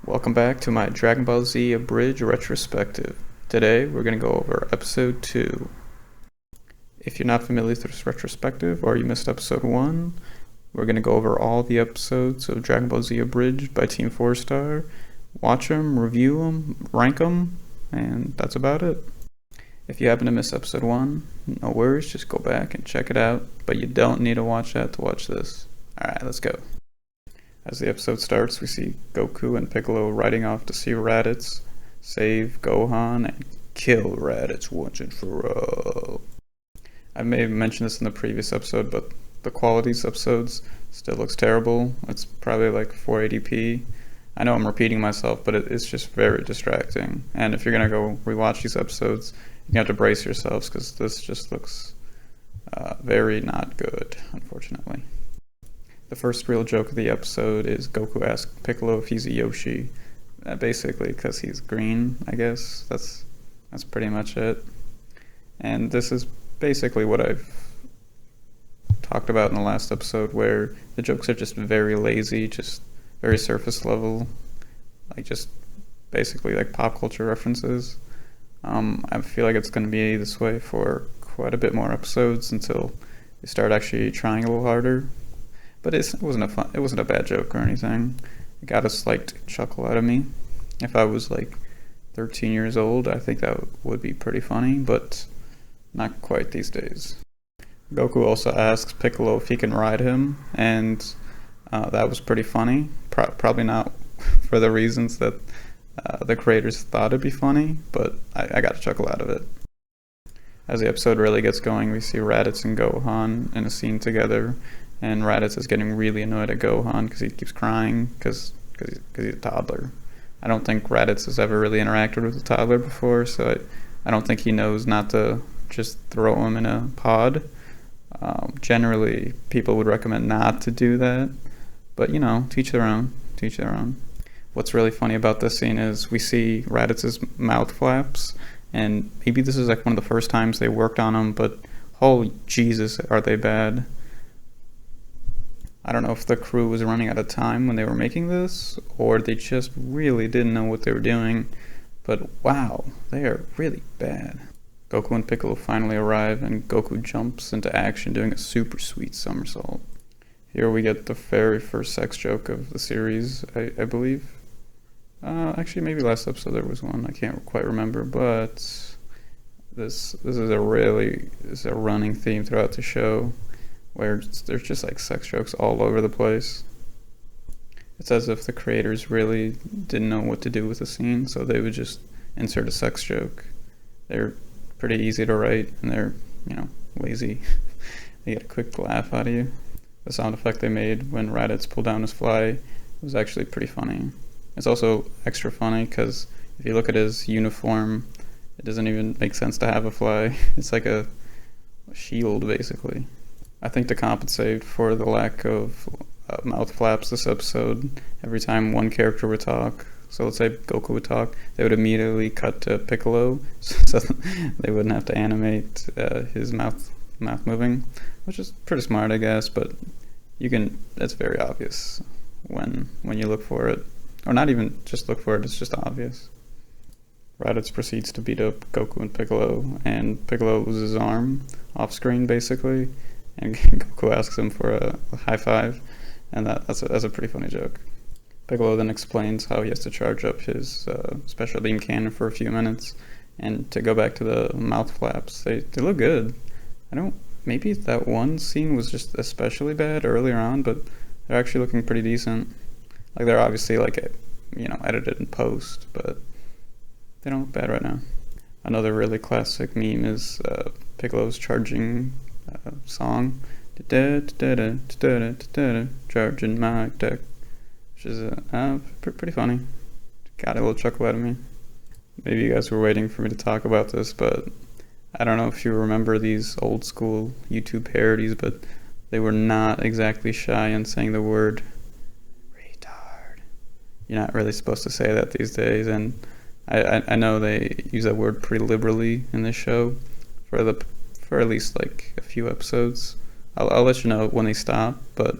Welcome back to my Dragon Ball Z Abridged retrospective. Today we're going to go over episode 2. If you're not familiar with this retrospective or you missed episode 1, we're going to go over all the episodes of Dragon Ball Z Abridged by Team 4 Star, watch them, review them, rank them, and that's about it. If you happen to miss episode 1, no worries, just go back and check it out, but you don't need to watch that to watch this. Alright, let's go. As the episode starts, we see Goku and Piccolo riding off to see Raditz, save Gohan, and kill Raditz once and for all. I may have mentioned this in the previous episode, but the quality of these episodes still looks terrible. It's probably like 480p. I know I'm repeating myself, but it's just very distracting. And if you're going to go rewatch these episodes, you have to brace yourselves because this just looks very not good, unfortunately. The first real joke of the episode is Goku asks Piccolo if he's a Yoshi. Basically, because he's green, I guess. That's pretty much it. And this is basically what I've talked about in the last episode, where the jokes are just very lazy, just very surface level, like just basically like pop culture references. I feel like it's going to be this way for quite a bit more episodes until they start actually trying a little harder. But it wasn't a bad joke or anything. It got a slight chuckle out of me. If I was like 13 years old, I think that would be pretty funny, but not quite these days. Goku also asks Piccolo if he can ride him, and that was pretty funny. Probably not for the reasons that the creators thought it'd be funny, but I got a chuckle out of it. As the episode really gets going, we see Raditz and Gohan in a scene together, and Raditz is getting really annoyed at Gohan because he keeps crying because he's a toddler. I don't think Raditz has ever really interacted with a toddler before, so I don't think he knows not to just throw him in a pod. Generally, people would recommend not to do that, but teach their own. Teach their own. What's really funny about this scene is we see Raditz's mouth flaps, and maybe this is like one of the first times they worked on them, but holy Jesus, are they bad. I don't know if the crew was running out of time when they were making this, or they just really didn't know what they were doing, but wow, they are really bad. Goku and Piccolo finally arrive, and Goku jumps into action doing a super sweet somersault. Here we get the very first sex joke of the series, I believe. Actually, maybe last episode there was one, I can't quite remember, but this is a running theme throughout the show, where there's just like sex jokes all over the place. It's as if the creators really didn't know what to do with the scene, so they would just insert a sex joke. They're pretty easy to write, and they're, lazy. They get a quick laugh out of you. The sound effect they made when Raditz pulled down his fly was actually pretty funny. It's also extra funny because if you look at his uniform, it doesn't even make sense to have a fly. It's like a shield, basically. I think to compensate for the lack of mouth flaps this episode, every time one character would talk, so let's say Goku would talk, they would immediately cut to Piccolo, so they wouldn't have to animate his mouth moving, which is pretty smart, I guess, but it's very obvious when you look for it. Or not even just look for it, it's just obvious. Raditz proceeds to beat up Goku and Piccolo loses his arm off screen, basically. And Goku asks him for a high five, and that's a pretty funny joke. Piccolo then explains how he has to charge up his special beam cannon for a few minutes, and to go back to the mouth flaps, they look good. Maybe that one scene was just especially bad earlier on, but they're actually looking pretty decent. Like they're obviously edited in post, but they don't look bad right now. Another really classic meme is Piccolo's charging song, charging my deck, which is pretty funny. Got a little chuckle out of me. Maybe you guys were waiting for me to talk about this, but I don't know if you remember these old school YouTube parodies, but they were not exactly shy in saying the word retard. You're not really supposed to say that these days, and I know they use that word pretty liberally in this show for at least like a few episodes. I'll let you know when they stop, but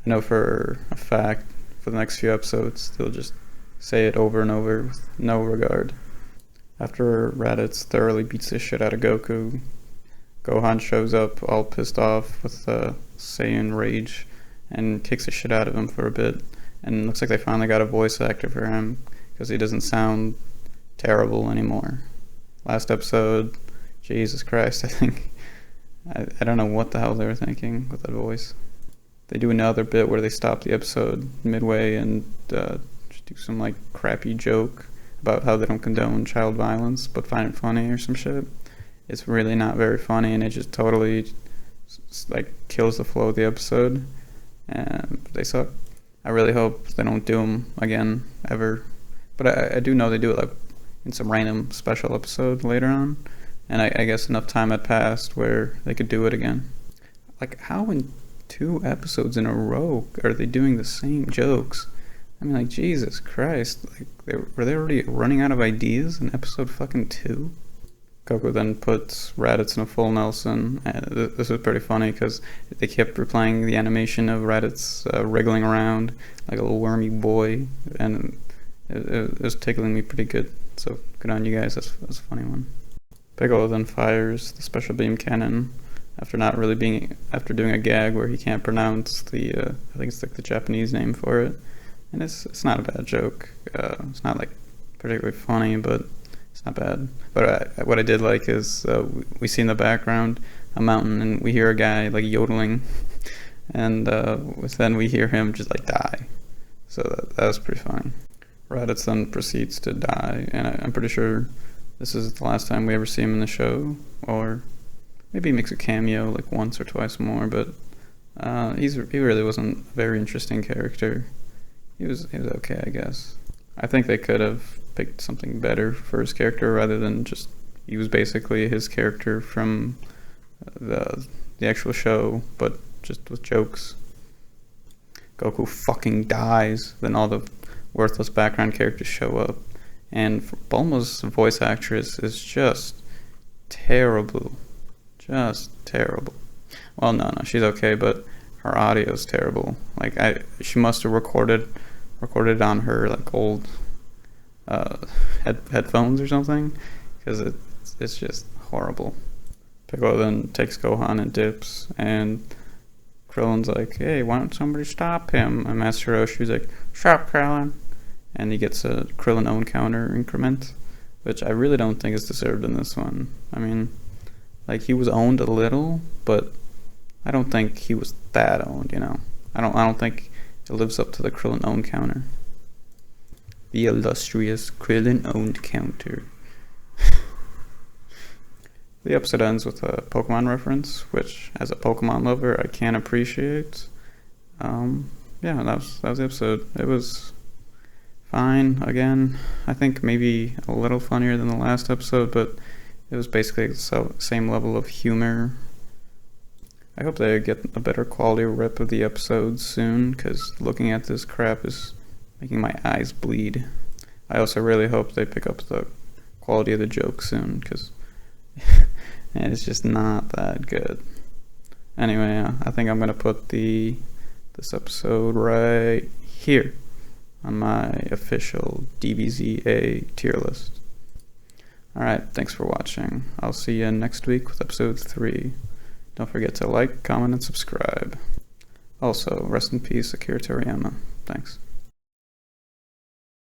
I know for a fact for the next few episodes they'll just say it over and over with no regard. After Raditz thoroughly beats the shit out of Goku, Gohan shows up all pissed off with Saiyan rage and kicks the shit out of him for a bit. And it looks like they finally got a voice actor for him because he doesn't sound terrible anymore. Last episode, Jesus Christ, I think. I don't know what the hell they were thinking with that voice. They do another bit where they stop the episode midway and just do some like crappy joke about how they don't condone child violence but find it funny or some shit. It's really not very funny, and it just totally like kills the flow of the episode, and they suck. I really hope they don't do them again ever, but I do know they do it like in some random special episode later on, and I guess enough time had passed where they could do it again. Like, how in 2 episodes in a row are they doing the same jokes? I mean, like, Jesus Christ, like, were they already running out of ideas in episode fucking 2? Goku then puts Raditz in a full Nelson, and this was pretty funny because they kept replaying the animation of Raditz wriggling around like a little wormy boy, and it was tickling me pretty good, so good on you guys. That's a funny one. Piccolo then fires the special beam cannon after doing a gag where he can't pronounce the I think it's like the Japanese name for it, and it's not a bad joke. It's not like particularly funny, but it's not bad. But what I did like is we see in the background a mountain, and we hear a guy like yodeling, and then we hear him just like die. So that was pretty funny. Raditz then proceeds to die, and I'm pretty sure this is the last time we ever see him in the show, or maybe he makes a cameo like once or twice more. But he really wasn't a very interesting character. He was okay, I guess. I think they could have picked something better for his character rather than just use basically his character from the actual show, but just with jokes. Goku fucking dies, then all the worthless background characters show up, and Bulma's voice actress is just terrible. Just terrible. Well, no, she's okay, but her audio's terrible. Like, she must have recorded on her like old headphones or something, because it's just horrible. Piccolo then takes Gohan and dips, and Krillin's like, hey, why don't somebody stop him? And Master Roshi's like, stop Krillin. And he gets a Krillin own counter increment, which I really don't think is deserved in this one. I mean, like, he was owned a little, but I don't think he was that owned, you know. I don't think it lives up to the Krillin own counter. The illustrious Krillin owned counter. The episode ends with a Pokemon reference, which, as a Pokemon lover, I can appreciate. Yeah, that was the episode. It was fine. Again, I think maybe a little funnier than the last episode, but it was basically the same level of humor. I hope they get a better quality rip of the episodes soon, because looking at this crap is making my eyes bleed. I also really hope they pick up the quality of the jokes soon, because it's just not that good. Anyway, I think I'm going to put this episode right here on my official DBZA tier list. Alright, thanks for watching. I'll see you next week with episode 3. Don't forget to like, comment, and subscribe. Also, rest in peace, Akira Toriyama. Thanks.